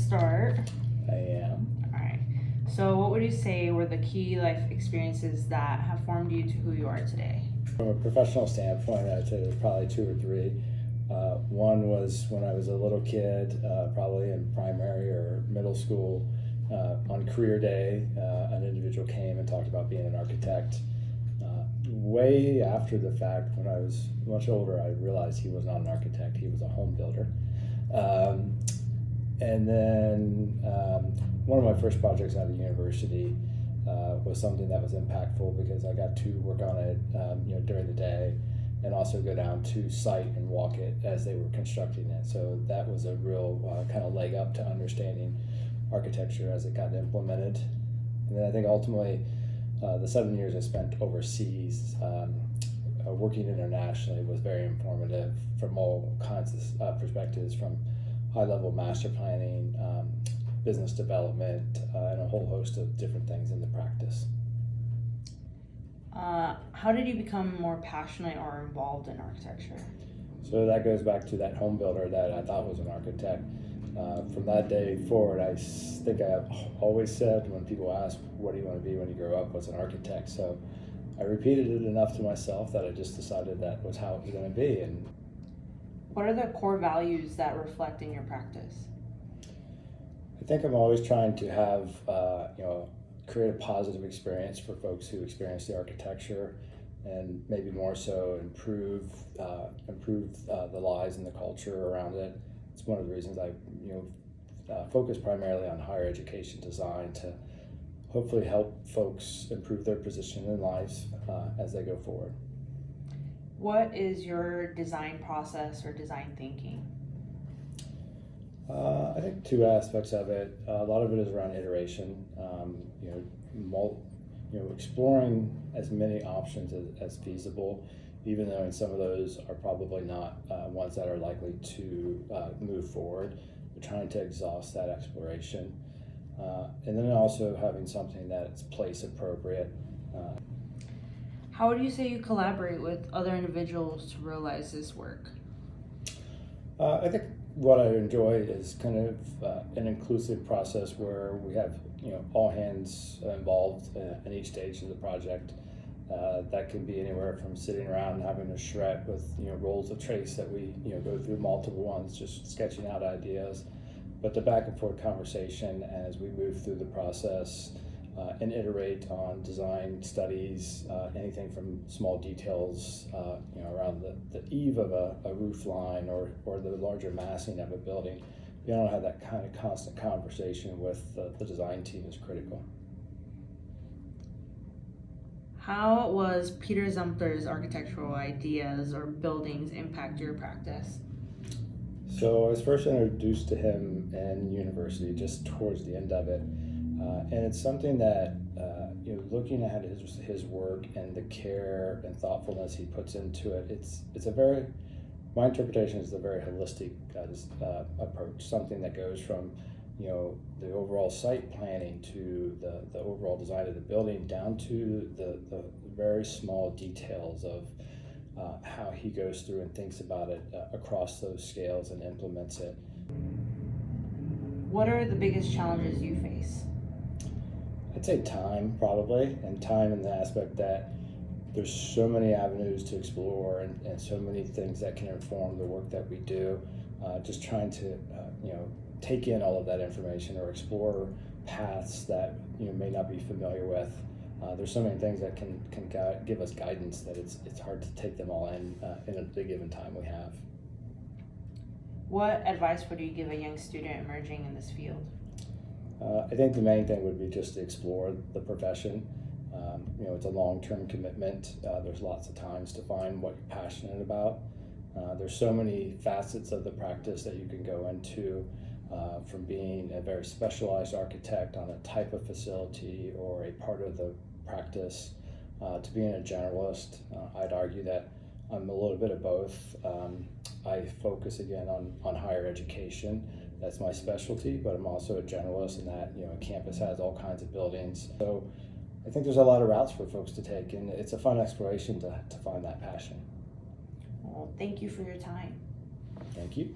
start? I am. All right. So what would you say were the key life experiences that have formed you to who you are today? From a professional standpoint, I'd say there's probably two or three. One was when I was a little kid, probably in primary or middle school. On career day, an individual came and talked about being an architect. Way after the fact, when I was much older, I realized he was not an architect, he was a home builder. And then one of my first projects out of university was something that was impactful because I got to work on it during the day and also go down to site and walk it as they were constructing it. So that was a real kind of leg up to understanding architecture as it got implemented. And then I think ultimately the 7 years I spent overseas working internationally was very informative from all kinds of perspectives, from high-level master planning, business development, and a whole host of different things in the practice. How did you become more passionate or involved in architecture? So that goes back to that home builder that I thought was an architect. From that day forward, I think I have always said when people ask, what do you want to be when you grow up, was an architect. So I repeated it enough to myself that I just decided that was how it was going to be. And what are the core values that reflect in your practice? I think I'm always trying to have, create a positive experience for folks who experience the architecture, and maybe more so improve the lives and the culture around it. It's one of the reasons I focus primarily on higher education design to hopefully help folks improve their position in life as they go forward. What is your design process or design thinking? I think two aspects of it. A lot of it is around iteration. Exploring as many options as feasible, even though in some of those are probably not ones that are likely to move forward. We're trying to exhaust that exploration. And then also having something that's place appropriate. How would you say you collaborate with other individuals to realize this work? I think what I enjoy is kind of an inclusive process where we have all hands involved in each stage of the project. That can be anywhere from sitting around and having a charrette with rolls of trace that we go through multiple ones, just sketching out ideas, but the back and forth conversation as we move through the process and iterate on design studies, anything from small details around the eave of a roof line or the larger massing of a building. You don't have that kind of constant conversation with the design team is critical. How was Peter Zumthor's architectural ideas or buildings impact your practice? So I was first introduced to him in university, just towards the end of it. And it's something that, looking at his work and the care and thoughtfulness he puts into it, my interpretation is a very holistic approach, something that goes from, the overall site planning to the overall design of the building down to the very small details of how he goes through and thinks about it across those scales and implements it. What are the biggest challenges you face? I'd say time, probably, and time in the aspect that there's so many avenues to explore and so many things that can inform the work that we do. Just trying to, take in all of that information or explore paths that may not be familiar with. There's so many things that can give us guidance that it's hard to take them all in the given time we have. What advice would you give a young student emerging in this field? I think the main thing would be just to explore the profession. It's a long-term commitment. There's lots of times to find what you're passionate about. There's so many facets of the practice that you can go into, from being a very specialized architect on a type of facility or a part of the practice, to being a generalist. I'd argue that I'm a little bit of both. I focus again on higher education. That's my specialty, but I'm also a generalist in that a campus has all kinds of buildings. So I think there's a lot of routes for folks to take, and it's a fun exploration to find that passion. Well, thank you for your time. Thank you.